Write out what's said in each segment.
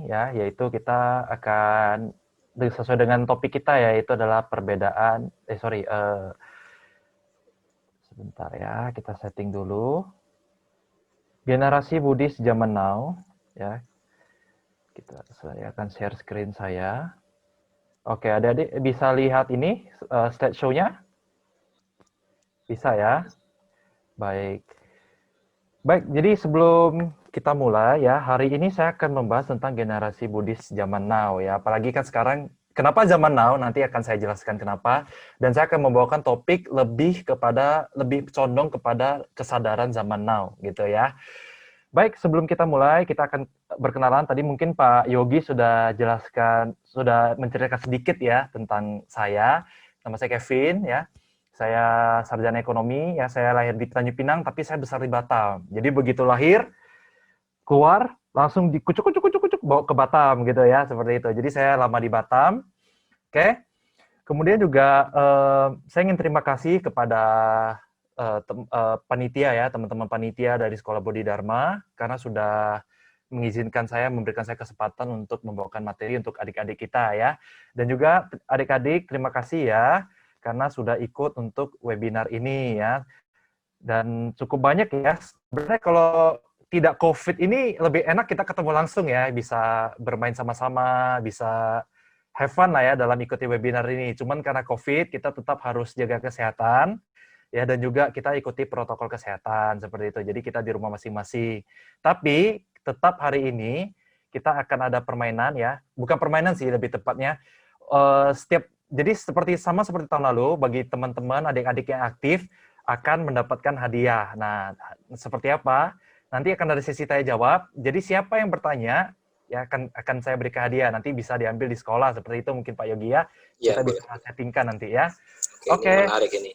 ya, yaitu kita akan sesuai dengan topik kita yaitu adalah perbedaan sebentar ya, kita setting dulu. Generasi Buddhis zaman now ya. Saya akan share screen saya. Oke, adik-adik bisa lihat ini slideshow-nya? Bisa ya? Baik. Baik, jadi sebelum kita mulai ya, hari ini saya akan membahas tentang generasi Buddhis zaman now ya. Apalagi kan sekarang, kenapa zaman now? Nanti akan saya jelaskan kenapa. Dan saya akan membawakan topik lebih condong kepada kesadaran zaman now gitu ya. Baik, sebelum kita mulai, kita akan berkenalan. Tadi mungkin Pak Yogi sudah menceritakan sedikit ya tentang saya. Nama saya Kevin ya. Saya sarjana ekonomi, ya saya lahir di Tanjung Pinang, tapi saya besar di Batam. Jadi begitu lahir, keluar, langsung dikucuk-kucuk bawa ke Batam gitu ya, seperti itu. Jadi saya lama di Batam. Oke. Kemudian juga saya ingin terima kasih kepada panitia ya, teman-teman panitia dari Sekolah Bodhi Dharma, karena sudah memberikan saya kesempatan untuk membawakan materi untuk adik-adik kita ya. Dan juga adik-adik, terima kasih ya, karena sudah ikut untuk webinar ini ya. Dan cukup banyak ya. Sebenarnya kalau tidak COVID ini lebih enak kita ketemu langsung ya, bisa bermain sama-sama, bisa have fun lah ya dalam ikuti webinar ini. Cuman karena COVID, kita tetap harus jaga kesehatan, ya, dan juga kita ikuti protokol kesehatan, seperti itu. Jadi kita di rumah masing-masing. Tapi tetap hari ini kita akan ada permainan ya, bukan permainan sih lebih tepatnya, jadi sama seperti tahun lalu, bagi teman-teman, adik-adik yang aktif, akan mendapatkan hadiah. Nah, seperti apa? Nanti akan ada sesi tanya jawab. Jadi siapa yang bertanya, ya akan saya berikan hadiah. Nanti bisa diambil di sekolah, seperti itu mungkin Pak Yogi ya. Kita bisa settingkan nanti ya. Oke. Menarik ini.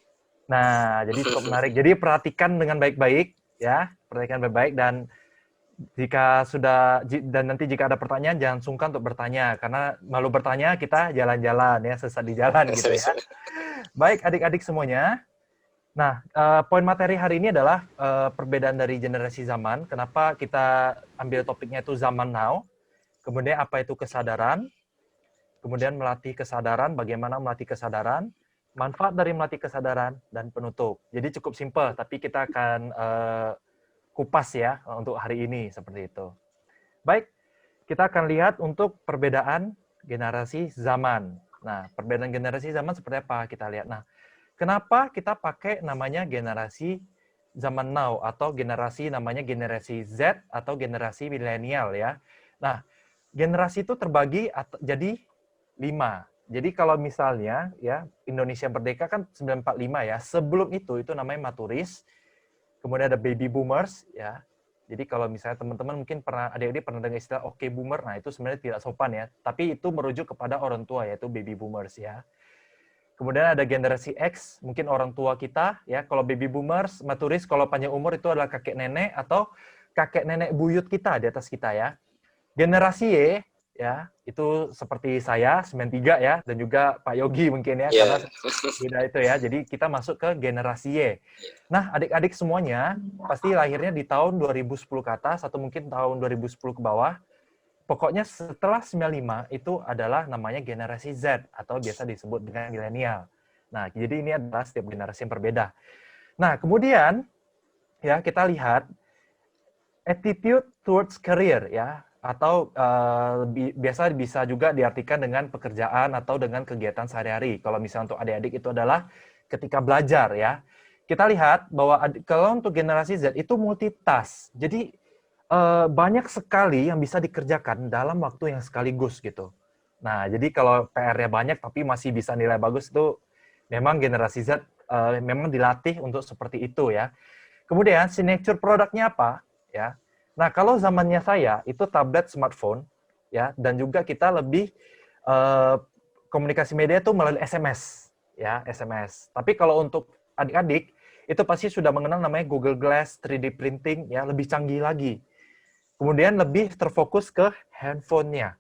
Nah, jadi cukup menarik. Jadi perhatikan dengan baik-baik, ya. Perhatikan baik-baik, dan nanti jika ada pertanyaan jangan sungkan untuk bertanya, karena malu bertanya kita jalan-jalan ya, sesat di jalan gitu ya. Baik adik-adik semuanya. Nah, poin materi hari ini adalah perbedaan dari generasi zaman. Kenapa kita ambil topiknya itu zaman now? Kemudian apa itu kesadaran? Kemudian melatih kesadaran, bagaimana melatih kesadaran? Manfaat dari melatih kesadaran, dan penutup. Jadi cukup simpel, tapi kita akan kupas ya untuk hari ini seperti itu. Baik, kita akan lihat untuk perbedaan generasi zaman. Nah, perbedaan generasi zaman seperti apa kita lihat. Nah, kenapa kita pakai namanya generasi zaman now atau namanya generasi Z atau generasi milenial ya. Nah, generasi itu terbagi jadi 5. Jadi kalau misalnya ya Indonesia merdeka kan 1945 ya. Sebelum itu namanya maturis. Kemudian ada baby boomers, ya. Jadi kalau misalnya teman-teman mungkin adik-adik pernah dengar istilah oke boomer, nah itu sebenarnya tidak sopan ya. Tapi itu merujuk kepada orang tua, yaitu baby boomers ya. Kemudian ada generasi X, mungkin orang tua kita, ya. Kalau baby boomers, maturis, kalau panjang umur itu adalah kakek nenek atau kakek nenek buyut kita di atas kita ya. Generasi Y, ya, itu seperti saya 93 ya, dan juga Pak Yogi mungkin ya, karena beda itu ya. Jadi kita masuk ke generasi Y. Nah, adik-adik semuanya pasti lahirnya di tahun 2010 ke atas atau mungkin tahun 2010 ke bawah. Pokoknya setelah 95 itu adalah namanya generasi Z atau biasa disebut dengan milenial. Nah, jadi ini adalah setiap generasi yang berbeda. Nah, kemudian ya kita lihat attitude towards career ya, atau biasa bisa juga diartikan dengan pekerjaan atau dengan kegiatan sehari-hari. Kalau misalnya untuk adik-adik itu adalah ketika belajar ya. Kita lihat bahwa kalau untuk generasi Z itu multitask. Jadi banyak sekali yang bisa dikerjakan dalam waktu yang sekaligus gitu. Nah, jadi kalau PR-nya banyak tapi masih bisa nilai bagus itu memang generasi Z memang dilatih untuk seperti itu ya. Kemudian signature produknya apa ya? Nah, kalau zamannya saya itu tablet, smartphone, ya, dan juga kita lebih komunikasi media itu melalui SMS, ya, SMS. Tapi kalau untuk adik-adik itu pasti sudah mengenal namanya Google Glass, 3D printing, ya, lebih canggih lagi. Kemudian lebih terfokus ke handphonenya.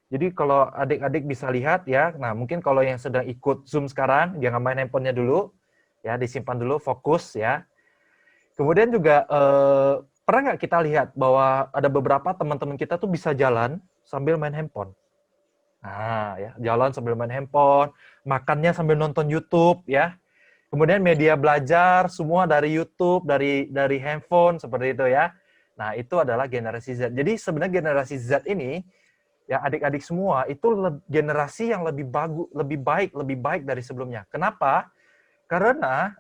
Jadi kalau adik-adik bisa lihat, ya, nah mungkin kalau yang sedang ikut Zoom sekarang, jangan main handphonenya dulu, ya, disimpan dulu, fokus, ya. Kemudian juga pernah nggak kita lihat bahwa ada beberapa teman-teman kita tuh bisa jalan, sambil main handphone. Nah, ya, jalan sambil main handphone, makannya sambil nonton YouTube, ya. Kemudian media belajar semua dari YouTube, dari handphone seperti itu ya. Nah, itu adalah generasi Z. Jadi sebenarnya generasi Z ini ya adik-adik semua itu generasi yang lebih baik dari sebelumnya. Kenapa? Karena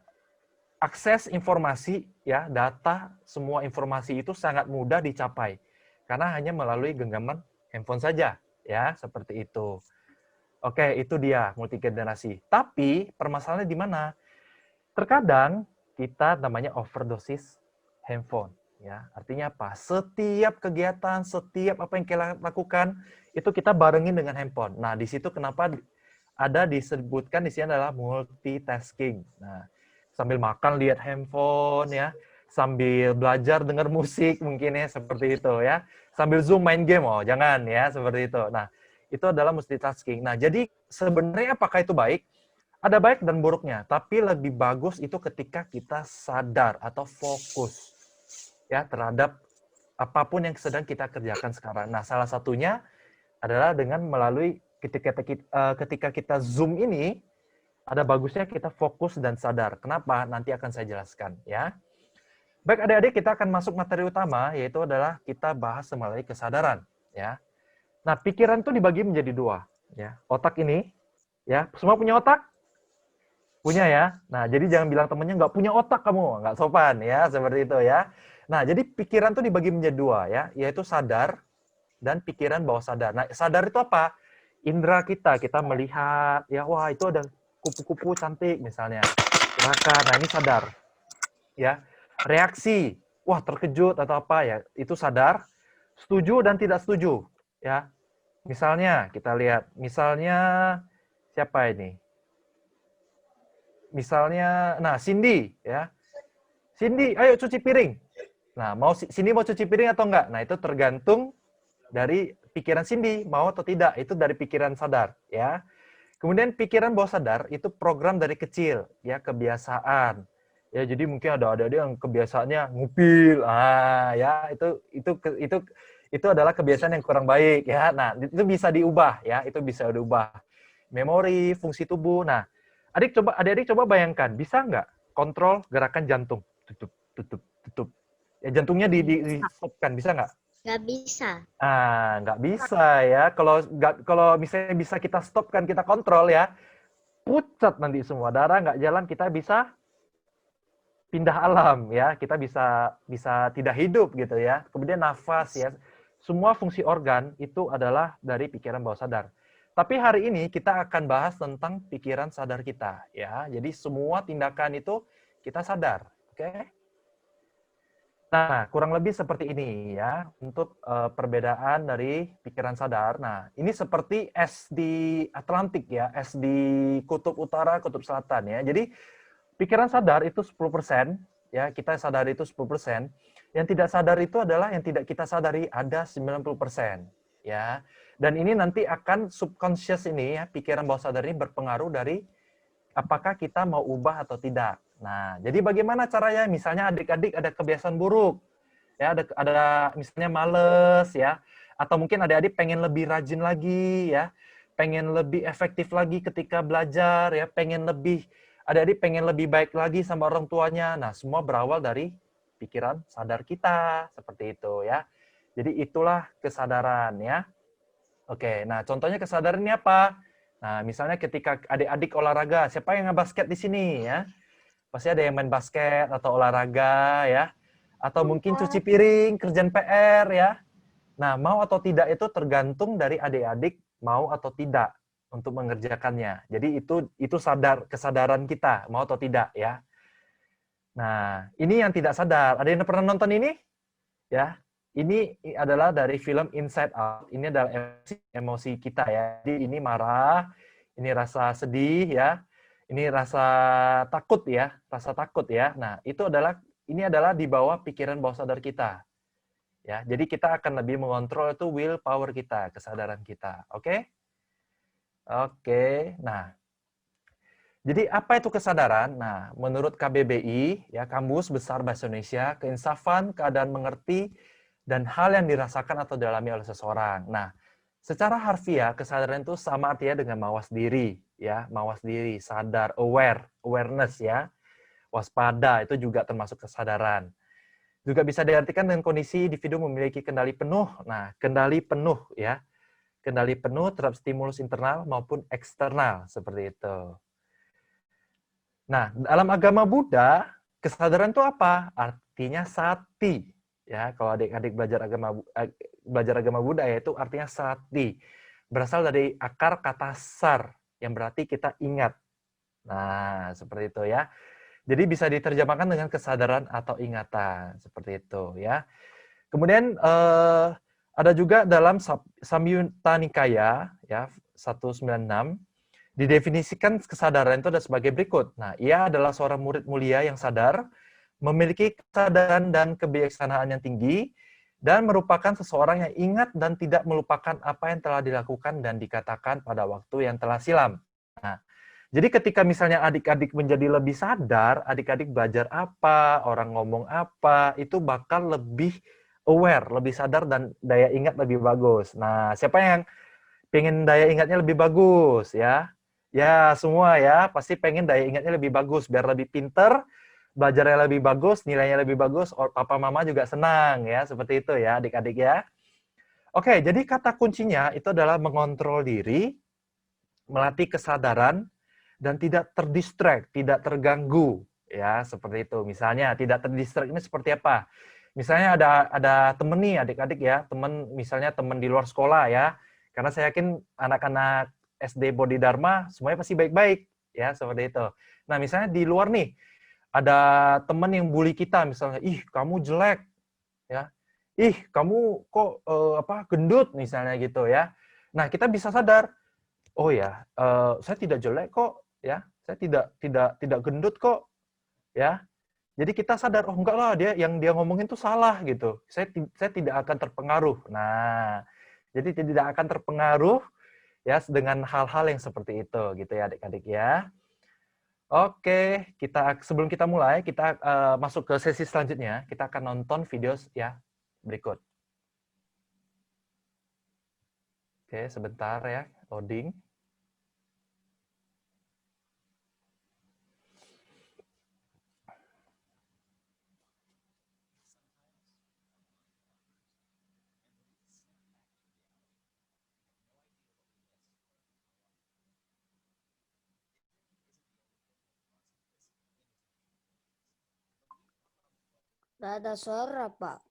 akses informasi ya, data, semua informasi itu sangat mudah dicapai. Karena hanya melalui genggaman handphone saja, ya, seperti itu. Oke, itu dia multigenerasi. Tapi permasalahannya di mana? Terkadang kita namanya overdosis handphone, ya. Artinya apa? Setiap kegiatan, setiap apa yang kita lakukan itu kita barengin dengan handphone. Nah, di situ kenapa ada disebutkan di sini adalah multitasking. Nah, sambil makan lihat handphone ya, sambil belajar dengar musik mungkin ya seperti itu ya. Sambil Zoom main game, oh jangan ya seperti itu. Nah, itu adalah multitasking. Nah, jadi sebenarnya apakah itu baik? Ada baik dan buruknya, tapi lebih bagus itu ketika kita sadar atau fokus ya terhadap apapun yang sedang kita kerjakan sekarang. Nah, salah satunya adalah dengan melalui ketika kita Zoom ini, ada bagusnya kita fokus dan sadar. Kenapa? Nanti akan saya jelaskan ya. Baik adik-adik, kita akan masuk materi utama, yaitu adalah kita bahas melalui kesadaran ya. Nah, pikiran itu dibagi menjadi dua ya. Otak ini ya, semua punya otak? Punya ya. Nah, jadi jangan bilang temennya nggak punya otak kamu, nggak sopan ya, seperti itu ya. Nah, jadi pikiran tuh dibagi menjadi dua ya, yaitu sadar dan pikiran bawah sadar. Nah, sadar itu apa? Indera kita melihat, ya wah itu ada kupu-kupu cantik misalnya. Gerakan, nah ini sadar. Ya. Reaksi, wah terkejut atau apa ya, itu sadar. Setuju dan tidak setuju, ya. Misalnya kita lihat, misalnya siapa ini? Misalnya, nah Cindy ya. Cindy, ayo cuci piring. Nah, Cindy mau cuci piring atau enggak? Nah, itu tergantung dari pikiran Cindy, mau atau tidak. Itu dari pikiran sadar, ya. Kemudian pikiran bawah sadar itu program dari kecil, ya, kebiasaan. Ya, jadi mungkin ada yang kebiasaannya ngupil. Ah, ya, itu adalah kebiasaan yang kurang baik, ya. Nah, itu bisa diubah, ya. Itu bisa diubah. Memori, fungsi tubuh. Nah, adik-adik coba bayangkan, bisa nggak kontrol gerakan jantung? Tutup, tutup, tutup. Ya, jantungnya di-stopkan, bisa nggak? Nggak bisa. Nggak bisa ya. Kalau misalnya bisa kita stopkan, kita kontrol ya, pucat nanti semua darah nggak jalan, kita bisa pindah alam ya. Kita bisa tidak hidup gitu ya. Kemudian nafas ya. Semua fungsi organ itu adalah dari pikiran bawah sadar. Tapi hari ini kita akan bahas tentang pikiran sadar kita ya. Jadi semua tindakan itu kita sadar, oke? Nah, kurang lebih seperti ini ya untuk perbedaan dari pikiran sadar. Nah, ini seperti es di Atlantik ya, es di kutub utara, kutub selatan ya. Jadi pikiran sadar itu 10%, ya, kita sadar itu 10%. Yang tidak sadar itu adalah yang tidak kita sadari ada 90%, ya. Dan ini nanti akan subconscious ini ya, pikiran bawah sadar ini berpengaruh dari apakah kita mau ubah atau tidak. Nah, jadi bagaimana caranya? Misalnya adik-adik ada kebiasaan buruk, ya, ada misalnya males, ya, atau mungkin adik-adik pengen lebih rajin lagi, ya, pengen lebih efektif lagi ketika belajar, ya, adik-adik pengen lebih baik lagi sama orang tuanya. Nah, semua berawal dari pikiran sadar kita, seperti itu, ya. Jadi itulah kesadaran, ya. Oke, nah contohnya kesadaran ini apa? Nah, misalnya ketika adik-adik olahraga, siapa yang ngebasket di sini, ya? Pasti ada yang main basket atau olahraga, ya. Atau mungkin cuci piring, kerjaan PR, ya. Nah, mau atau tidak itu tergantung dari adik-adik mau atau tidak untuk mengerjakannya. Jadi itu kesadaran kita, mau atau tidak, ya. Nah, ini yang tidak sadar. Ada yang pernah nonton ini? Ya. Ini adalah dari film Inside Out. Ini adalah emosi kita ya. Jadi ini marah, ini rasa sedih ya. Ini rasa takut ya, rasa takut ya. Nah, ini adalah di bawah pikiran bawah sadar kita. Ya, jadi kita akan lebih mengontrol itu willpower kita, kesadaran kita. Oke? Oke. Nah, jadi apa itu kesadaran? Nah, menurut KBBI, ya Kamus Besar Bahasa Indonesia, keinsafan, keadaan mengerti, dan hal yang dirasakan atau dialami oleh seseorang. Nah, secara harfiah kesadaran itu sama artinya dengan mawas diri, ya, mawas diri, sadar, awareness ya, waspada itu juga termasuk kesadaran. Juga bisa diartikan dengan kondisi individu memiliki kendali penuh. Nah, kendali penuh ya, kendali penuh terhadap stimulus internal maupun eksternal seperti itu. Nah, dalam agama Buddha, kesadaran itu apa? Artinya sati. Ya, kalau adik-adik belajar agama Buddha yaitu artinya sati. Berasal dari akar kata sar yang berarti kita ingat. Nah, seperti itu ya. Jadi bisa diterjemahkan dengan kesadaran atau ingatan, seperti itu ya. Kemudian ada juga dalam Samyutta Nikaya ya 196 didefinisikan kesadaran itu ada sebagai berikut. Nah, ia adalah seorang murid mulia yang sadar, memiliki kesadaran dan kebijaksanaan yang tinggi, dan merupakan seseorang yang ingat dan tidak melupakan apa yang telah dilakukan dan dikatakan pada waktu yang telah silam. Nah, jadi ketika misalnya adik-adik menjadi lebih sadar, adik-adik belajar apa, orang ngomong apa, itu bakal lebih aware, lebih sadar, dan daya ingat lebih bagus. Nah, siapa yang pengen daya ingatnya lebih bagus ya? Ya, semua ya, pasti pengen daya ingatnya lebih bagus, biar lebih pinter, belajarnya lebih bagus, nilainya lebih bagus, papa mama juga senang ya, seperti itu ya adik-adik ya. Oke, jadi kata kuncinya itu adalah mengontrol diri, melatih kesadaran, dan tidak terdistract, tidak terganggu ya, seperti itu. Misalnya tidak terdistract ini seperti apa? Misalnya ada temen nih adik-adik ya, misalnya temen di luar sekolah ya, karena saya yakin anak-anak SD Bodhidharma semuanya pasti baik-baik ya, seperti itu. Nah, misalnya di luar nih ada teman yang bully kita misalnya, ih kamu jelek ya, ih kamu kok gendut misalnya gitu ya. Nah, kita bisa sadar, oh ya, saya tidak jelek kok ya, saya tidak gendut kok ya. Jadi kita sadar, oh enggak lah, dia ngomongin tuh salah gitu. Saya tidak akan terpengaruh. Nah, jadi tidak akan terpengaruh ya dengan hal-hal yang seperti itu gitu ya adik-adik ya. Oke, sebelum kita mulai, kita masuk ke sesi selanjutnya. Kita akan nonton video ya berikut. Oke, sebentar ya, loading. Nggak ada suara, Pak.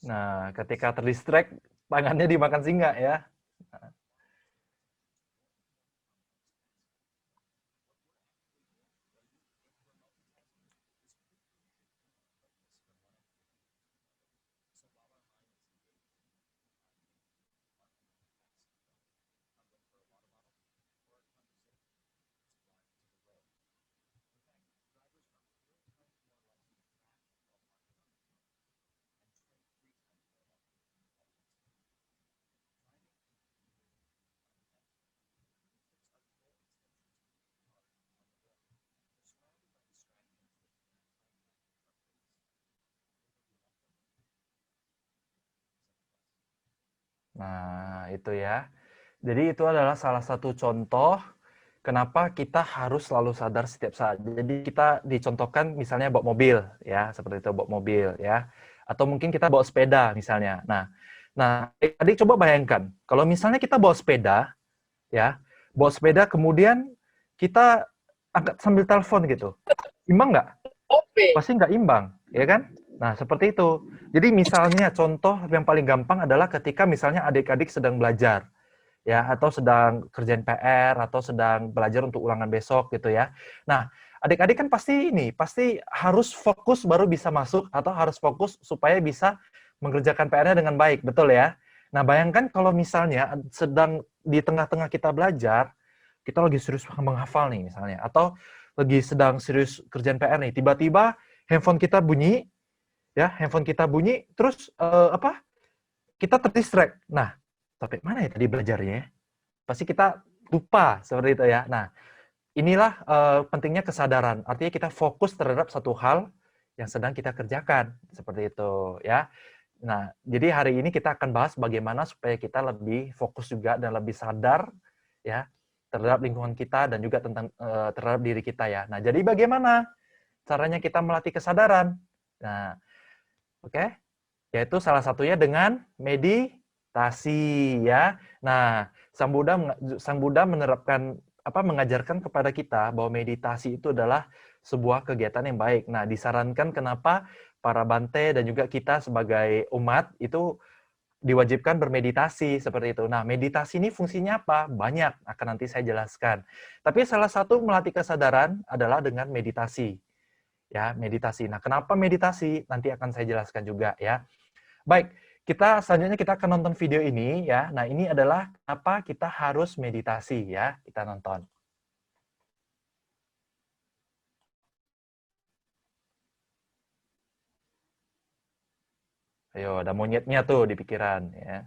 Nah, ketika terdistract, tangannya dimakan singa ya. Nah, itu ya. Jadi itu adalah salah satu contoh kenapa kita harus selalu sadar setiap saat. Jadi kita dicontohkan misalnya bawa mobil ya, seperti itu bawa mobil ya. Atau mungkin kita bawa sepeda misalnya. Nah, adik coba bayangkan kalau misalnya kita bawa sepeda ya, bawa sepeda kemudian kita angkat sambil telepon gitu. Imbang nggak? Pasti nggak imbang, ya kan? Nah, seperti itu. Jadi misalnya contoh yang paling gampang adalah ketika misalnya adik-adik sedang belajar, ya, atau sedang kerjain PR, atau sedang belajar untuk ulangan besok gitu ya. Nah, adik-adik kan pasti harus fokus baru bisa masuk, atau harus fokus supaya bisa mengerjakan PR-nya dengan baik, betul ya? Nah, bayangkan kalau misalnya sedang di tengah-tengah kita belajar, kita lagi serius menghafal nih misalnya, atau lagi sedang serius kerjaan PR nih, tiba-tiba handphone kita bunyi, ya handphone kita bunyi, terus kita terdistract. Nah, sampai mana ya tadi belajarnya? Pasti kita lupa seperti itu ya. Nah, inilah pentingnya kesadaran. Artinya kita fokus terhadap satu hal yang sedang kita kerjakan seperti itu ya. Nah, jadi hari ini kita akan bahas bagaimana supaya kita lebih fokus juga dan lebih sadar ya terhadap lingkungan kita dan juga tentang terhadap diri kita ya. Nah, jadi bagaimana caranya kita melatih kesadaran? Nah, oke. Yaitu salah satunya dengan meditasi ya. Nah, Sang Buddha menerapkan mengajarkan kepada kita bahwa meditasi itu adalah sebuah kegiatan yang baik. Nah, disarankan kenapa para bante dan juga kita sebagai umat itu diwajibkan bermeditasi seperti itu. Nah, meditasi ini fungsinya apa? Banyak, akan nanti saya jelaskan. Tapi salah satu melatih kesadaran adalah dengan meditasi. Ya, meditasi. Nah, kenapa meditasi? Nanti akan saya jelaskan juga ya. Baik, selanjutnya kita akan nonton video ini ya. Nah, ini adalah apa kita harus meditasi ya. Kita nonton. Ayo, ada monyetnya tuh di pikiran ya.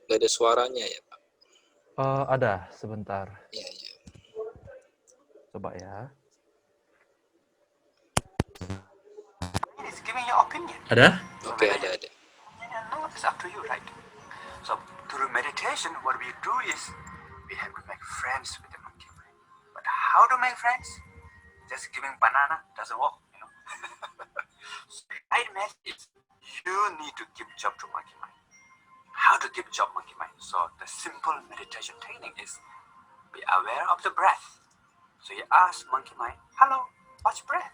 Nggak ada suaranya ya, Pak? Ada, sebentar. Iya, iya. Coba ya. Ada? Oke, ada. No, it's up to you, right? So through meditation, what we do is we have to make friends with the monkey mind. But how to make friends? Just giving banana doesn't work, you know. So the right message is you need to give job to monkey mind. How to give job monkey mind? So the simple meditation technique is be aware of the breath. So you ask monkey mind, hello, what's breath?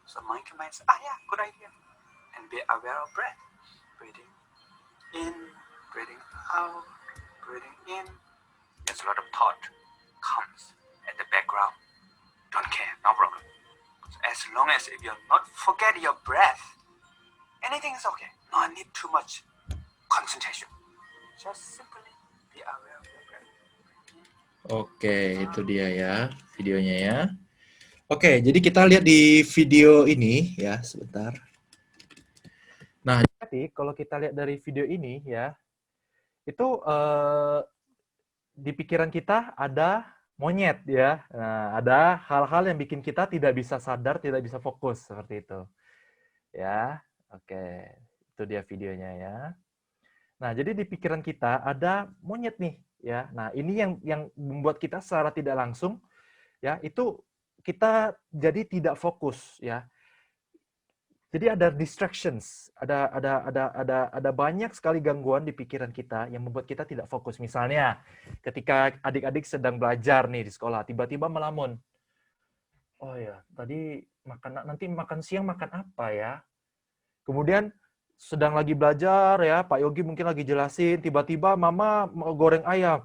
So monkey mind says, yeah, good idea. And be aware of breath. Breathing in, breathing out, breathing in. There's a lot of thought comes at the background. Don't care, no problem. So as long as if you're not forget your breath, anything is okay. No need too much concentration. Just simply be aware of your breath. Oke, itu dia ya videonya ya. Oke, jadi kita lihat di video ini ya, sebentar. Nah, jadi kalau kita lihat dari video ini ya, itu di pikiran kita ada monyet ya. Nah, ada hal-hal yang bikin kita tidak bisa sadar, tidak bisa fokus seperti itu. Ya, oke. Itu dia videonya ya. Nah, jadi di pikiran kita ada monyet nih ya. Nah, ini yang membuat kita secara tidak langsung ya, itu kita jadi tidak fokus ya. Jadi ada distractions, ada banyak sekali gangguan di pikiran kita yang membuat kita tidak fokus. Misalnya, ketika adik-adik sedang belajar nih di sekolah, tiba-tiba melamun. Oh ya, tadi nanti makan siang makan apa ya? Kemudian sedang lagi belajar ya, Pak Yogi mungkin lagi jelasin, tiba-tiba Mama mau goreng ayam.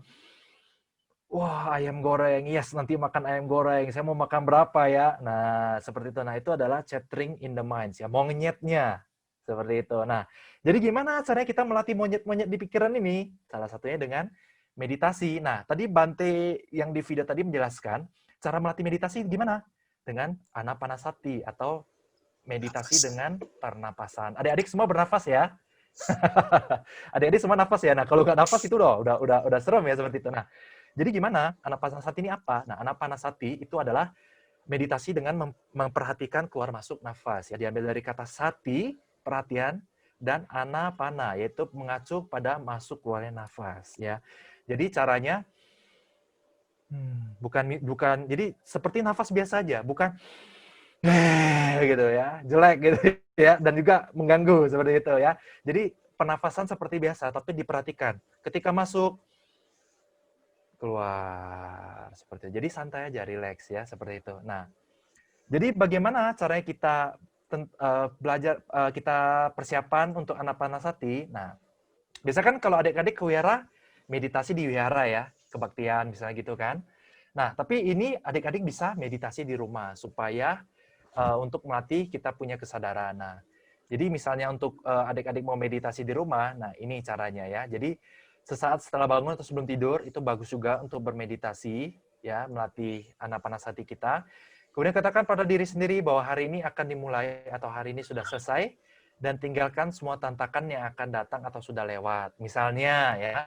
Wah, ayam goreng. Yes, nanti makan ayam goreng. Saya mau makan berapa ya? Nah, seperti itu. Nah, itu adalah chattering in the minds ya. Monyetnya. Seperti itu. Nah, jadi gimana caranya kita melatih monyet-monyet di pikiran ini? Salah satunya dengan meditasi. Nah, tadi Bante yang di video tadi menjelaskan cara melatih meditasi gimana? Dengan anapanasati atau meditasi dengan pernapasan. Adik-adik semua bernafas ya. Adik-adik semua nafas ya. Nah, kalau nggak nafas itu udah serem ya seperti itu. Nah, jadi gimana? Anapanasati ini apa? Nah, anapanasati itu adalah meditasi dengan memperhatikan keluar masuk nafas. Ya, diambil dari kata sati, perhatian, dan anapana, yaitu mengacu pada masuk keluarnya nafas. Ya, jadi caranya bukan jadi seperti nafas biasa aja, bukan gitu ya, jelek gitu ya, dan juga mengganggu seperti itu ya. Jadi pernafasan seperti biasa, tapi diperhatikan. Ketika masuk, keluar seperti itu. Jadi santai aja, relax ya, seperti itu. Nah, jadi bagaimana caranya kita belajar, kita persiapan untuk anapanasati? Nah, Biasa kan kalau adik-adik ke wihara, meditasi di wihara ya, kebaktian misalnya gitu kan. Nah, tapi ini adik-adik bisa meditasi di rumah supaya untuk melatih kita punya kesadaran. Nah, jadi misalnya untuk adik-adik mau meditasi di rumah, nah ini caranya ya. Jadi sesaat setelah bangun atau sebelum tidur itu bagus juga untuk bermeditasi ya, melatih anapanasati kita. Kemudian katakan pada diri sendiri bahwa hari ini akan dimulai atau hari ini sudah selesai dan tinggalkan semua tantangan yang akan datang atau sudah lewat. Misalnya ya,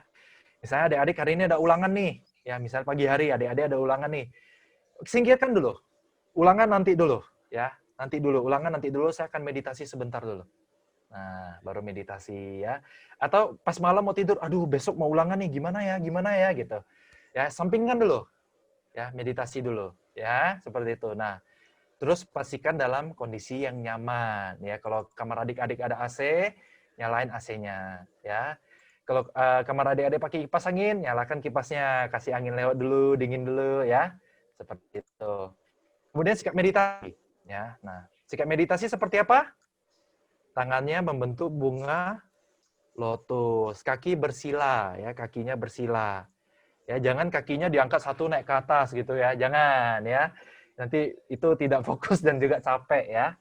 misalnya adik-adik hari ini ada ulangan nih, ya misalnya pagi hari adik-adik ada ulangan nih. Singkirkan dulu. Ulangan nanti dulu ya. Nanti dulu, ulangan nanti dulu, saya akan meditasi sebentar dulu. Nah, baru meditasi ya. Atau pas malam mau tidur, aduh besok mau ulangan nih, gimana ya gitu. Ya, sampingkan dulu. Ya, meditasi dulu ya, seperti itu. Nah, terus pastikan dalam kondisi yang nyaman ya. Kalau kamar adik-adik ada AC, nyalain AC-nya ya. Kalau kamar adik-adik pakai kipas angin, nyalakan kipasnya, kasih angin lewat dulu, dingin dulu ya. Seperti itu. Kemudian sikap meditasi ya. Nah, sikap meditasi seperti apa? Tangannya membentuk bunga lotus, kaki bersila ya, kakinya bersila. Ya, jangan kakinya diangkat satu naik ke atas gitu ya. Jangan ya. Nanti itu tidak fokus dan juga capek ya.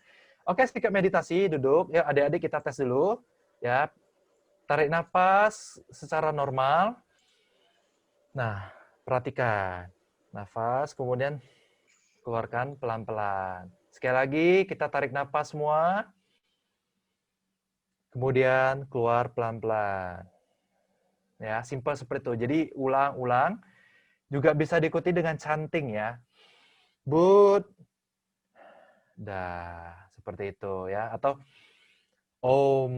Oke, sikap meditasi, duduk. Ya, adik-adik kita tes dulu. Ya, tarik nafas secara normal. Nah, perhatikan. Nafas, kemudian keluarkan pelan-pelan. Sekali lagi, kita tarik nafas semua. Kemudian keluar pelan-pelan. Ya, simpel seperti itu. Jadi ulang-ulang. Juga bisa diikuti dengan chanting ya. But, dah, seperti itu ya. Atau om,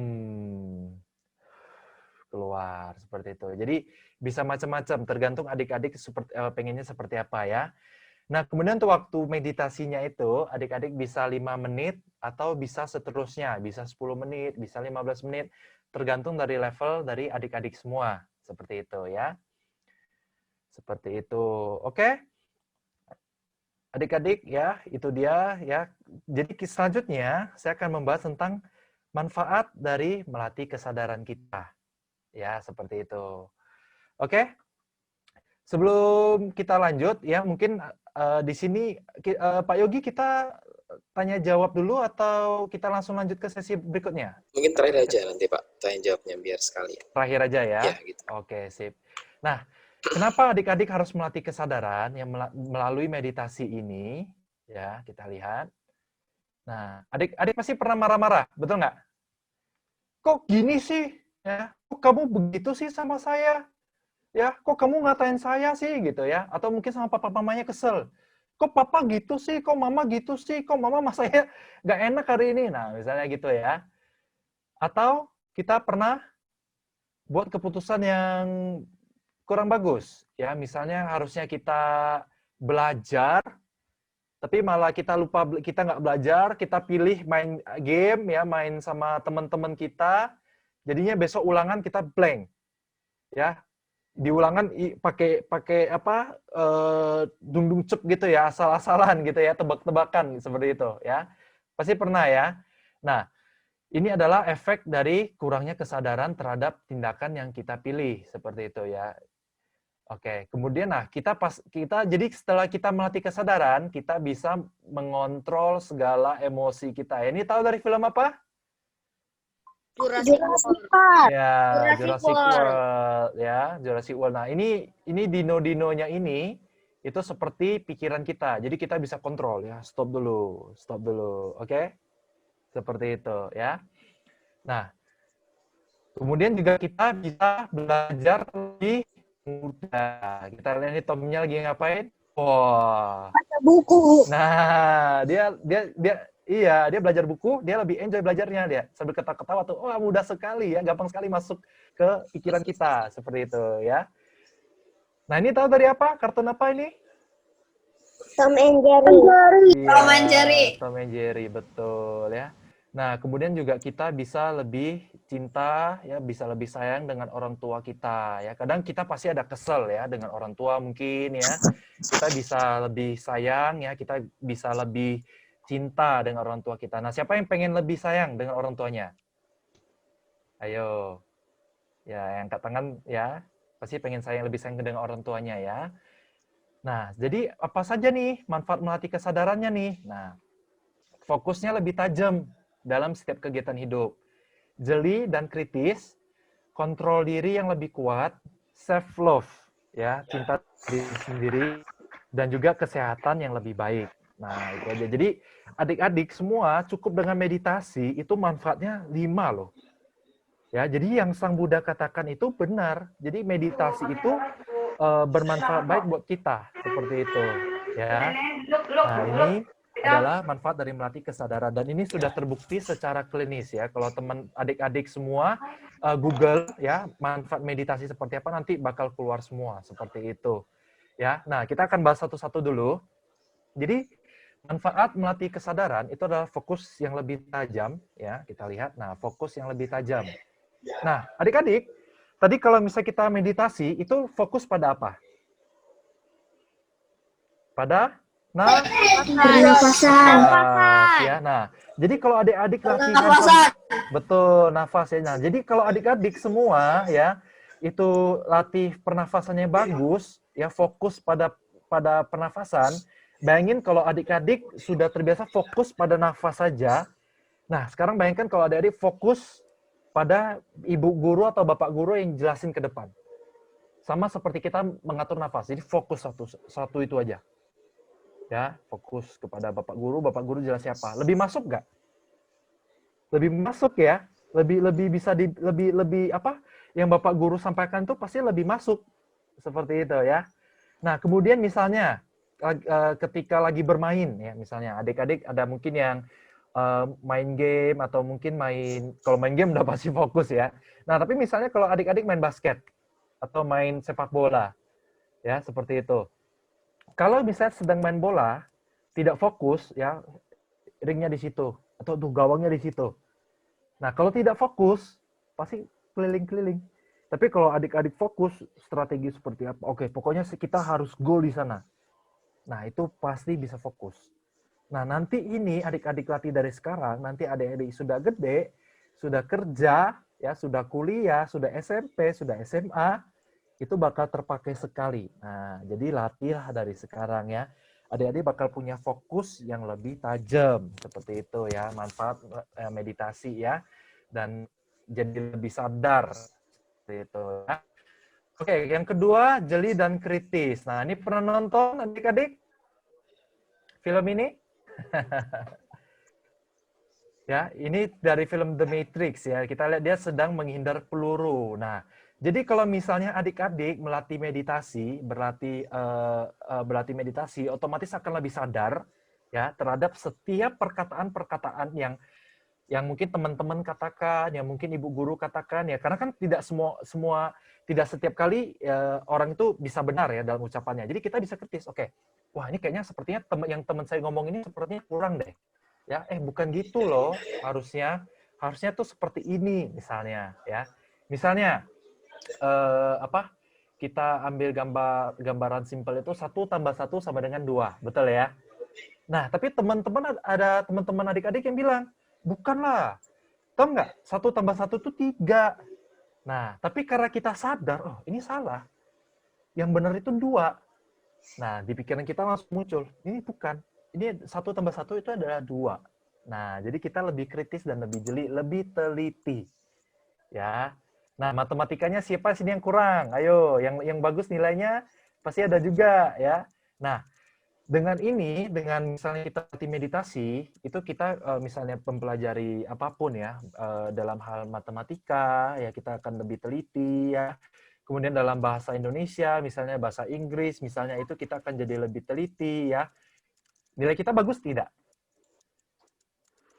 keluar, seperti itu. Jadi bisa macam-macam, tergantung adik-adik pengennya seperti apa ya. Nah, kemudian untuk waktu meditasinya itu, adik-adik bisa 5 menit atau bisa seterusnya, bisa 10 menit, bisa 15 menit, tergantung dari level dari adik-adik semua. Seperti itu ya. Seperti itu. Oke? Adik-adik ya, itu dia ya. Jadi selanjutnya saya akan membahas tentang manfaat dari melatih kesadaran kita. Ya, seperti itu. Oke? Sebelum kita lanjut ya, mungkin di sini Pak Yogi kita tanya jawab dulu atau kita langsung lanjut ke sesi berikutnya? Mungkin terakhir aja nanti Pak, tanya jawabnya biar sekalian. Terakhir aja ya? Ya, gitu. Oke, sip. Nah, kenapa adik-adik harus melatih kesadaran yang melalui meditasi ini? Ya, kita lihat. Nah, adik-adik pasti pernah marah-marah, betul nggak? Kok gini sih? Ya, kok kamu begitu sih sama saya? Ya, kok kamu ngatain saya sih gitu ya? Atau mungkin sama papa mamanya kesel. Kok papa gitu sih? Kok mama gitu sih? Kok mama sama saya nggak enak hari ini? Nah, misalnya gitu ya. Atau kita pernah buat keputusan yang kurang bagus. Ya, misalnya harusnya kita belajar, tapi malah kita lupa, kita nggak belajar, kita pilih main game, ya, main sama teman-teman kita, jadinya besok ulangan kita blank. Ya, di ulangan pakai apa dung cep gitu ya, asal-asalan gitu ya, tebak-tebakan seperti itu ya. Pasti pernah ya. Nah, ini adalah efek dari kurangnya kesadaran terhadap tindakan yang kita pilih seperti itu ya. Oke, kemudian nah kita jadi setelah kita melatih kesadaran, kita bisa mengontrol segala emosi kita. Ini tahu dari film apa? Jurassic Park. Ya, Jurassic Jurassic World. World ya, Jurassic World. Nah, ini dino-dinonya ini itu seperti pikiran kita. Jadi kita bisa kontrol ya, stop dulu. Oke? Seperti itu ya. Nah, kemudian juga kita bisa belajar lebih mudah. Kita lihat nih Tomnya lagi ngapain? Wah. Baca buku. Nah, dia belajar buku, dia lebih enjoy belajarnya dia. Sambil ketawa-ketawa tuh, wah mudah sekali ya, gampang sekali masuk ke pikiran kita seperti itu ya. Nah, ini tahu dari apa? Kartun apa ini? Tom and Jerry. Iya, Tom and Jerry. Tom and Jerry, betul ya. Nah, kemudian juga kita bisa lebih cinta ya, bisa lebih sayang dengan orang tua kita ya. Kadang kita pasti ada kesel ya dengan orang tua mungkin ya. Kita bisa lebih sayang ya, kita bisa lebih cinta dengan orang tua kita. Nah, siapa yang pengen lebih sayang dengan orang tuanya? Ayo. Ya, yang angkat tangan ya pasti pengen lebih sayang dengan orang tuanya ya. Nah, jadi apa saja nih manfaat melatih kesadarannya nih? Nah, fokusnya lebih tajam dalam setiap kegiatan hidup. Jeli dan kritis, kontrol diri yang lebih kuat, self love ya, cinta diri sendiri dan juga kesehatan yang lebih baik. Nah, itu aja. Jadi adik-adik semua cukup dengan meditasi itu manfaatnya 5 loh. Ya, jadi yang Sang Buddha katakan itu benar. Jadi meditasi itu bermanfaat baik buat kita seperti itu, ya. Nah, ini adalah manfaat dari melatih kesadaran dan ini sudah terbukti secara klinis ya. Kalau teman adik-adik semua Google ya manfaat meditasi seperti apa nanti bakal keluar semua seperti itu. Ya. Nah, kita akan bahas satu-satu dulu. Jadi manfaat melatih kesadaran itu adalah fokus yang lebih tajam ya, kita lihat. Nah, fokus yang lebih tajam. Nah, adik-adik, tadi kalau misalnya kita meditasi, itu fokus pada apa? Pada Pernapasan. nafas, ya. Nah, jadi kalau adik-adik latihan betul nafas ya. Nah, jadi kalau adik-adik semua ya itu latih pernafasannya bagus, ya fokus pada pernafasan. Bayangin kalau adik-adik sudah terbiasa fokus pada nafas saja. Nah, sekarang bayangkan kalau adik-adik fokus pada ibu guru atau bapak guru yang jelasin ke depan. Sama seperti kita mengatur nafas. Jadi fokus satu itu aja. Ya, fokus kepada bapak guru jelas siapa. Lebih masuk nggak? Lebih masuk ya. Lebih bisa lebih apa? Yang bapak guru sampaikan itu pasti lebih masuk. Seperti itu ya. Nah, kemudian misalnya ketika lagi bermain ya, misalnya adik-adik ada mungkin yang main game atau mungkin kalau main game udah pasti fokus ya. Nah, tapi misalnya kalau adik-adik main basket atau main sepak bola, ya seperti itu. Kalau misalnya sedang main bola, tidak fokus ya, ringnya di situ atau tuh gawangnya di situ. Nah, kalau tidak fokus, pasti keliling-keliling. Tapi kalau adik-adik fokus, strategi seperti apa? Oke, pokoknya kita harus goal di sana. Nah, itu pasti bisa fokus. Nah, nanti ini adik-adik latih dari sekarang, nanti adik-adik sudah gede, sudah kerja, ya, sudah kuliah, sudah SMP, sudah SMA, itu bakal terpakai sekali. Nah, jadi latihlah dari sekarang ya. Adik-adik bakal punya fokus yang lebih tajam, seperti itu ya, manfaat meditasi ya, dan jadi lebih sadar, seperti itu ya. Oke, yang kedua, jeli dan kritis. Nah, ini pernah nonton adik-adik film ini? Ya, ini dari film The Matrix ya. Kita lihat dia sedang menghindar peluru. Nah, jadi kalau misalnya adik-adik melatih meditasi, berlatih meditasi, otomatis akan lebih sadar ya terhadap setiap perkataan-perkataan yang mungkin teman-teman katakan, yang mungkin ibu guru katakan ya. Karena kan tidak tidak setiap kali orang itu bisa benar ya dalam ucapannya. Jadi kita bisa kritis. Oke. Wah, ini kayaknya sepertinya yang teman saya ngomong ini sepertinya kurang deh. Ya, bukan gitu loh. Harusnya tuh seperti ini misalnya ya. Misalnya kita ambil gambaran simpel itu 1 tambah 1 sama dengan 2, betul ya? Nah, tapi ada teman-teman adik-adik yang bilang, bukanlah. Tahu nggak? 1 tambah 1 itu 3. Nah, tapi karena kita sadar, oh ini salah. Yang benar itu 2. Nah, di pikiran kita langsung muncul, ini bukan. Ini 1 tambah 1 itu adalah 2. Nah, jadi kita lebih kritis dan lebih jeli, lebih teliti. Ya. Nah, matematikanya siapa sini yang kurang? Ayo, yang bagus nilainya pasti ada juga ya. Nah, dengan misalnya kita latih meditasi, itu kita misalnya mempelajari apapun ya, dalam hal matematika, ya kita akan lebih teliti ya. Kemudian dalam bahasa Indonesia, misalnya bahasa Inggris, misalnya itu kita akan jadi lebih teliti ya. Nilai kita bagus tidak?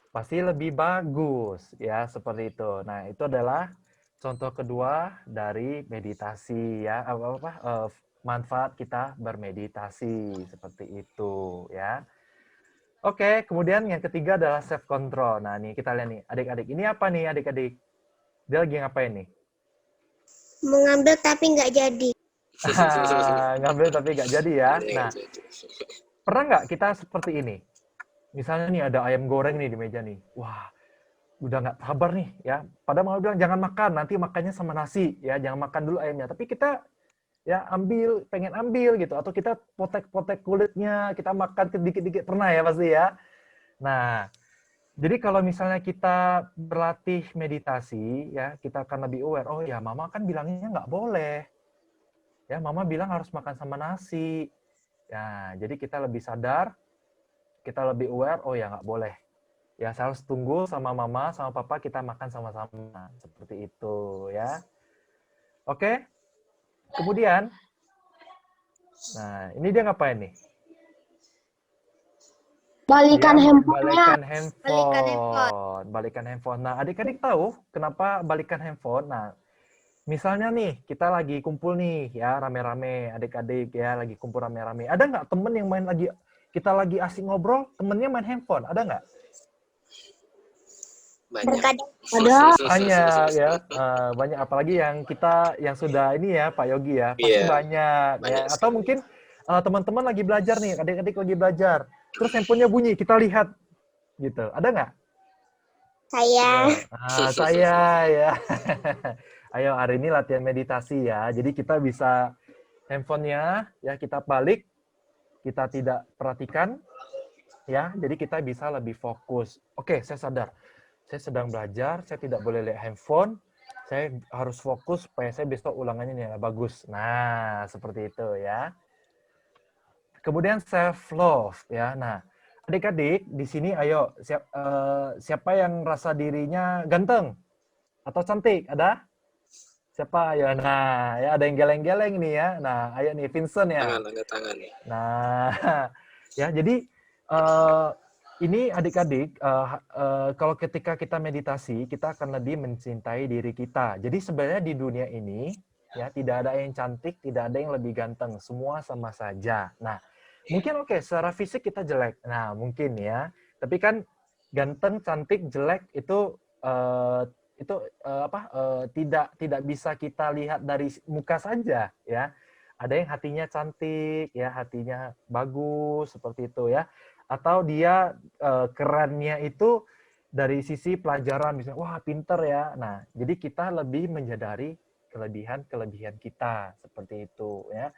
Pasti lebih bagus ya, seperti itu. Nah, itu adalah contoh kedua dari meditasi ya, manfaat kita bermeditasi seperti itu ya. Oke, kemudian yang ketiga adalah self control. Nah, nih kita lihat nih, adik-adik. Ini apa nih, adik-adik? Dia lagi ngapain nih? Mengambil tapi nggak jadi. Ngambil tapi nggak jadi ya. Nah, pernah nggak kita seperti ini? Misalnya nih ada ayam goreng nih di meja nih. Wah, udah nggak sabar nih ya. Padahal mama bilang jangan makan, nanti makannya sama nasi ya, jangan makan dulu ayamnya. Tapi kita ya pengen ambil gitu, atau kita potek-potek kulitnya, kita makan dikit-dikit, pernah ya pasti ya. Nah, jadi kalau misalnya kita berlatih meditasi ya, kita akan lebih aware. Oh ya, mama kan bilangnya nggak boleh. Ya, mama bilang harus makan sama nasi. Ya, jadi kita lebih sadar, kita lebih aware. Oh ya, nggak boleh. Ya, saya harus tunggu sama mama, sama papa, kita makan sama-sama. Seperti itu, ya. Oke? Kemudian, nah, ini dia ngapain nih? Balikan Dia handphonenya. balikan Balikan handphone. handphone. Balikan handphone. Nah, adik-adik tahu kenapa balikan handphone? Nah, misalnya nih, kita lagi kumpul nih, ya, rame-rame, adik-adik, ya, lagi kumpul rame-rame. Ada nggak temen yang kita lagi asik ngobrol, temennya main handphone? Ada nggak? Banyak. Terkadang ada. Banyak ya, banyak, apalagi yang sudah ini ya Pak Yogi ya, pasti Iya, banyak ya. banyak Atau sekali. mungkin teman-teman lagi belajar nih, adik-adik lagi belajar, terus handphonenya bunyi, kita lihat gitu, ada nggak? Saya. Saya ya. Ayo hari ini latihan meditasi ya, jadi kita bisa handphonenya ya kita balik, kita tidak perhatikan ya, jadi kita bisa lebih fokus. Oke, saya sadar. Saya sedang belajar, saya tidak boleh lihat handphone, saya harus fokus supaya saya besok ulangannya nih bagus. Nah, seperti itu ya. Kemudian self love ya. Nah, adik-adik di sini ayo siapa yang rasa dirinya ganteng atau cantik? Ada? Siapa? Ya, nah, ya ada yang geleng-geleng nih ya. Nah, ayo nih Vincent ya. Angkat tangan nih. Nah, ya jadi ini adik-adik, kalau ketika kita meditasi, kita akan lebih mencintai diri kita. Jadi sebenarnya di dunia ini, ya tidak ada yang cantik, tidak ada yang lebih ganteng, semua sama saja. Nah, mungkin oke, secara fisik kita jelek. Nah, mungkin ya. Tapi kan ganteng, cantik, jelek itu tidak bisa kita lihat dari muka saja, ya. Ada yang hatinya cantik, ya hatinya bagus seperti itu ya. Atau dia kerennya itu dari sisi pelajaran, misalnya wah pinter ya. Nah, jadi kita lebih menyadari kelebihan kita seperti itu ya.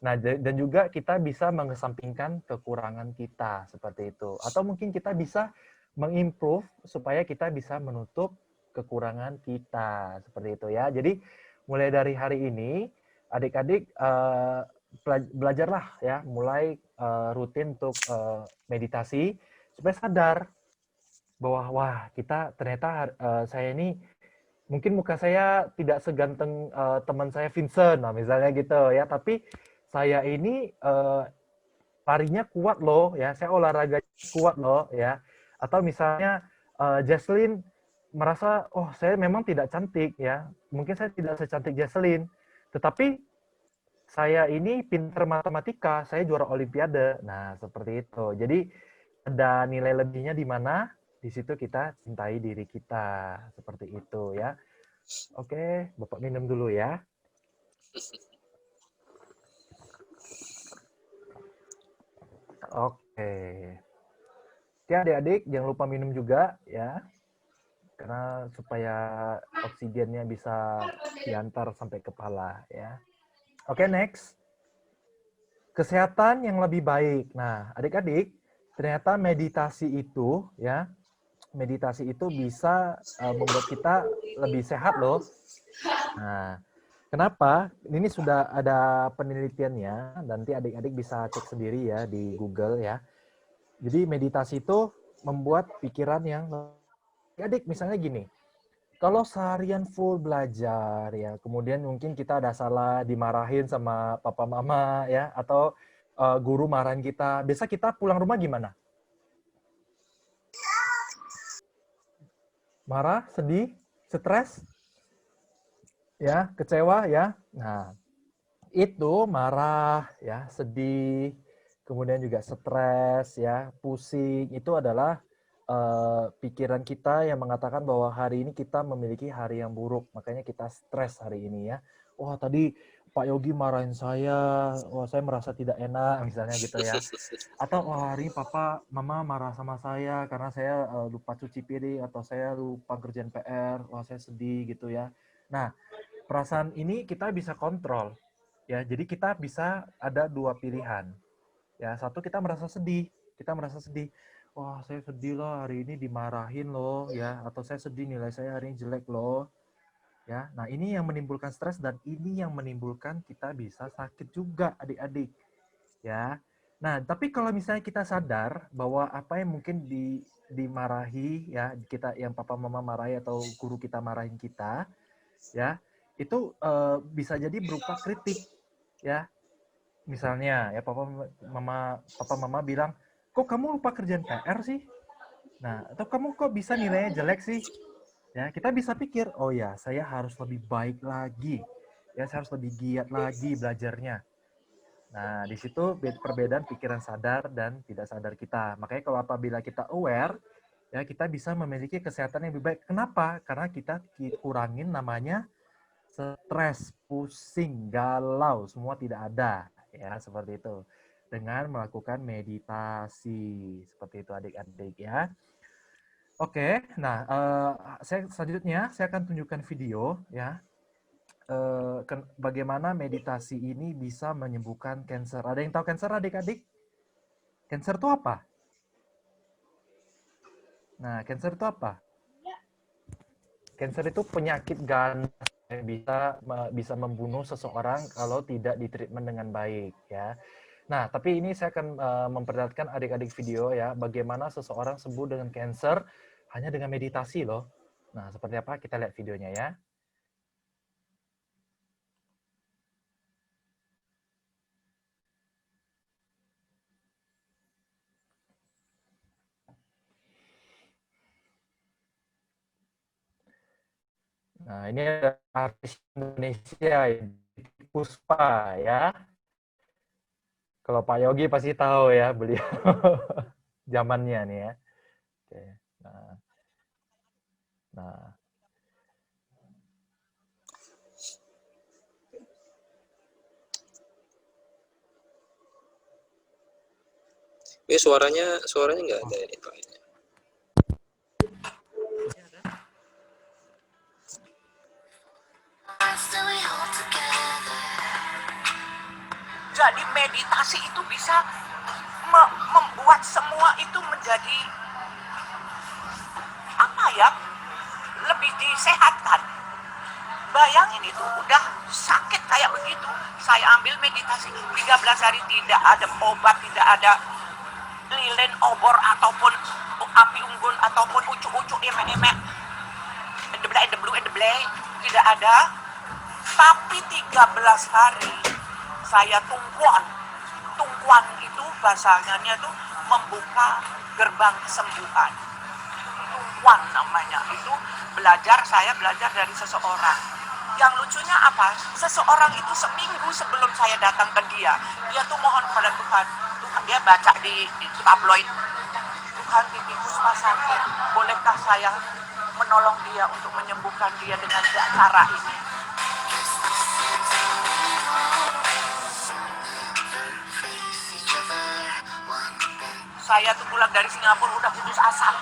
Nah, dan juga kita bisa mengesampingkan kekurangan kita seperti itu. Atau mungkin kita bisa mengimprove supaya kita bisa menutup kekurangan kita seperti itu ya. Jadi mulai dari hari ini adik-adik belajarlah ya, mulai rutin untuk meditasi supaya sadar bahwa wah kita ternyata saya ini mungkin muka saya tidak seganteng teman saya Vincent, nah misalnya gitu ya, tapi saya ini larinya kuat loh ya, saya olahraga kuat loh ya. Atau misalnya Jesslyn merasa oh saya memang tidak cantik ya, mungkin saya tidak secantik Jesslyn, tetapi saya ini pinter matematika, saya juara olimpiade. Nah, seperti itu. Jadi ada nilai lebihnya di mana? Di situ kita cintai diri kita. Seperti itu ya. Oke, Bapak minum dulu ya. Oke. Ya, adik-adik jangan lupa minum juga ya. Karena supaya oksigennya bisa diantar sampai kepala ya. Oke, next. Kesehatan yang lebih baik. Nah, adik-adik, ternyata meditasi itu ya, meditasi itu bisa membuat kita lebih sehat loh. Nah, kenapa? Ini sudah ada penelitiannya, nanti adik-adik bisa cek sendiri ya di Google ya. Jadi meditasi itu membuat pikiran yang adik misalnya gini, kalau seharian full belajar ya, kemudian mungkin kita ada salah, dimarahin sama papa mama ya, atau guru marahin kita. Biasa kita pulang rumah gimana? Marah, sedih, stres, ya, kecewa ya. Nah, itu marah ya, sedih, kemudian juga stres ya, pusing, itu adalah pikiran kita yang mengatakan bahwa hari ini kita memiliki hari yang buruk, makanya kita stres hari ini ya. Wah tadi Pak Yogi marahin saya, wah saya merasa tidak enak misalnya gitu ya. Atau wah hari ini papa mama marah sama saya karena saya lupa cuci piring atau saya lupa kerjaan PR, wah saya sedih gitu ya. Nah, perasaan ini kita bisa kontrol ya. Jadi kita bisa ada dua pilihan. Ya, satu kita merasa sedih. Kita merasa sedih. Wah, saya sedih loh hari ini dimarahin loh ya, atau saya sedih nilai saya hari ini jelek loh. Ya. Nah, ini yang menimbulkan stres dan ini yang menimbulkan kita bisa sakit juga adik-adik. Ya. Nah, tapi kalau misalnya kita sadar bahwa apa yang mungkin dimarahi ya, kita yang papa mama marahi atau guru kita marahin kita, ya, itu bisa jadi berupa kritik, ya. Misalnya ya papa mama bilang, "Kok kamu lupa kerjaan PR sih?" Nah, atau kamu kok bisa nilainya jelek sih? Ya, kita bisa pikir, "Oh ya, saya harus lebih baik lagi. Ya, saya harus lebih giat lagi belajarnya." Nah, di situ perbedaan pikiran sadar dan tidak sadar kita. Makanya kalau apabila kita aware, ya kita bisa memiliki kesehatan yang lebih baik. Kenapa? Karena kita kurangin namanya stres, pusing, galau, semua tidak ada. Ya, seperti itu. Dengan melakukan meditasi. Seperti itu adik-adik ya. Oke, nah selanjutnya saya akan tunjukkan video ya. Bagaimana meditasi ini bisa menyembuhkan kanker. Ada yang tahu kanker adik-adik? Kanker itu apa? Nah, kanker itu apa? Kanker itu penyakit ganas yang bisa membunuh seseorang kalau tidak ditreatment dengan baik ya. Nah, tapi ini saya akan memperlihatkan adik-adik video ya, bagaimana seseorang sembuh dengan kanker hanya dengan meditasi loh. Nah, seperti apa? Kita lihat videonya ya. Nah, ini ada artis Indonesia, Puspa ya. Kalau Pak Yogi pasti tahu ya beliau zamannya nih ya. Oke. Nah, nah. Suaranya nggak ada ini Pak. Jadi meditasi itu bisa membuat semua itu menjadi apa ya, lebih disehatkan. Bayangin itu udah sakit kayak begitu, saya ambil meditasi 13 hari, tidak ada obat, tidak ada lilin, obor ataupun api unggun ataupun ucuk-ucuk emek-emek, edeblay, tidak ada. Tapi 13 hari saya tungkuan itu bahasanya tuh membuka gerbang kesembuhan. Tungkuan namanya itu, saya belajar dari seseorang. Yang lucunya apa? Seseorang itu seminggu sebelum saya datang ke dia tuh mohon kepada Tuhan, dia baca di tabloid, Tuhan pipiku sakit, bolehkah saya menolong dia untuk menyembuhkan dia dengan cara ini? Saya tuh pulang dari Singapura udah putus asa.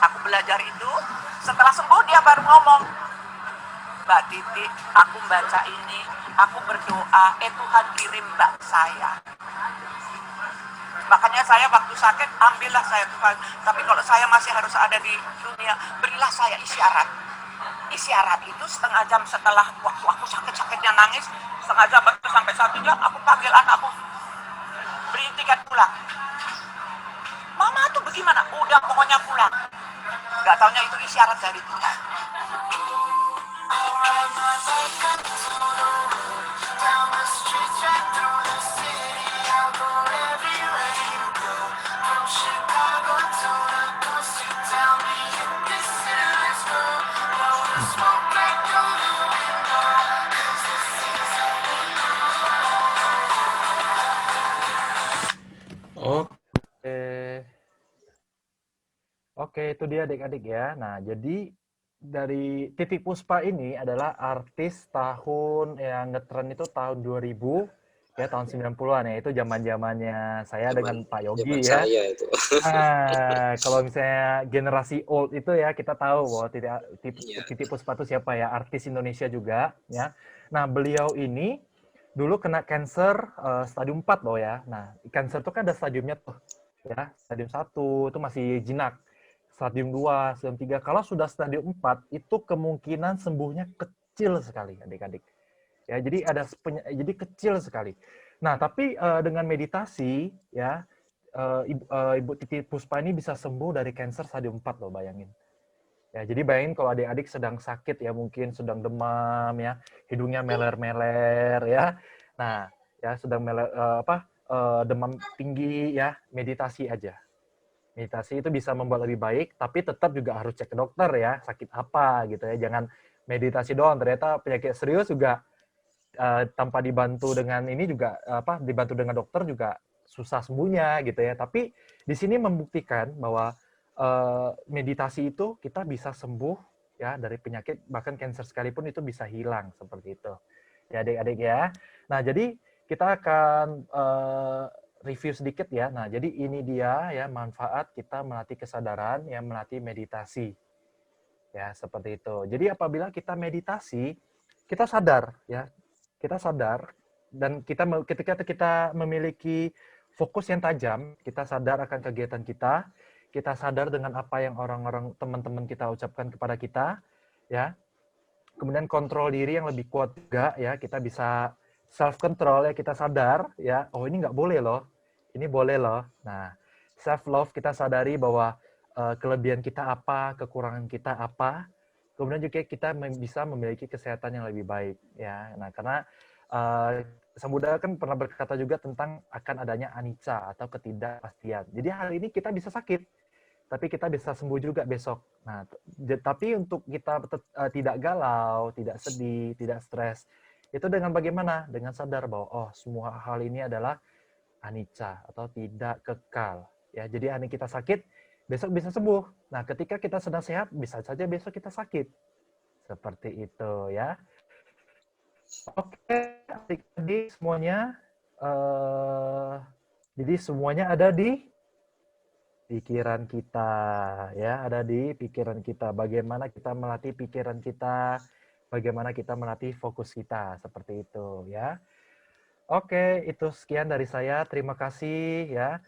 Aku belajar itu, setelah sembuh dia baru ngomong, Mbak Titi, aku baca ini, aku berdoa, Tuhan kirim Mbak saya. Makanya saya waktu sakit, ambillah saya Tuhan. Tapi kalau saya masih harus ada di dunia, berilah saya isyarat. Isyarat itu setengah jam setelah waktu aku sakit-sakitnya nangis, setengah jam sampai 1 jam, aku panggil anakku, beri tiket pulang. Mama tuh bagaimana? Udah pokoknya pulang. Gak taunya itu isyarat dari Tuhan. Oke, itu dia adik-adik ya. Nah, jadi dari Titiek Puspa ini adalah artis tahun yang ngetren itu tahun 2000 ya, tahun 90-an ya, itu zaman-zamannya saya dengan Pak Zaman Yogi ya. saya itu. Kalau misalnya generasi old itu ya, kita tahu bahwa Iya. Titiek Puspa itu siapa ya, artis Indonesia juga ya. Nah, beliau ini dulu kena cancer stadium 4 loh ya. Nah, cancer itu kan ada stadiumnya tuh ya. Stadium 1 itu masih jinak. Stadium 2, stadium 3. Kalau sudah stadium 4 itu kemungkinan sembuhnya kecil sekali, adik-adik. Ya, jadi kecil sekali. Nah, tapi dengan meditasi ya, Ibu Titiek Puspa ini bisa sembuh dari kanker stadium 4 loh, bayangin. Ya, jadi bayangin kalau adik-adik sedang sakit ya, mungkin sedang demam ya, hidungnya meler-meler ya. Nah, ya sedang demam tinggi ya, meditasi aja. Meditasi itu bisa membuat lebih baik, tapi tetap juga harus cek ke dokter ya, sakit apa gitu ya. Jangan meditasi doang, ternyata penyakit serius juga tanpa dibantu dengan ini juga dibantu dengan dokter juga susah sembuhnya gitu ya. Tapi di sini membuktikan bahwa meditasi itu kita bisa sembuh ya dari penyakit, bahkan kanker sekalipun itu bisa hilang seperti itu. Ya adik-adik ya. Nah, jadi kita akan review sedikit ya. Nah, jadi ini dia ya manfaat kita melatih kesadaran, ya melatih meditasi. Ya, seperti itu. Jadi apabila kita meditasi, kita sadar ya. Kita sadar dan ketika kita memiliki fokus yang tajam, kita sadar akan kegiatan kita sadar dengan apa yang orang-orang teman-teman kita ucapkan kepada kita, ya. Kemudian kontrol diri yang lebih kuat juga, ya. Kita bisa self control ya, kita sadar, ya. Oh ini nggak boleh loh, ini boleh loh. Nah, self love kita sadari bahwa kelebihan kita apa, kekurangan kita apa. Kemudian juga kita bisa memiliki kesehatan yang lebih baik, ya. Nah, karena Sang Buddha kan pernah berkata juga tentang akan adanya anicca atau ketidakpastian. Jadi hari ini kita bisa sakit, tapi kita bisa sembuh juga besok. Nah, tapi untuk kita tidak galau, tidak sedih, tidak stres, itu dengan bagaimana? Dengan sadar bahwa oh semua hal ini adalah anicca atau tidak kekal. Ya, jadi hari ini kita sakit, besok bisa sembuh. Nah, ketika kita sedang sehat, bisa saja besok kita sakit. Seperti itu ya. Oke, adik-adik semuanya. Jadi semuanya ada di pikiran kita, ya, ada di pikiran kita. Bagaimana kita melatih pikiran kita, bagaimana kita melatih fokus kita, seperti itu, ya. Oke, itu sekian dari saya. Terima kasih, ya.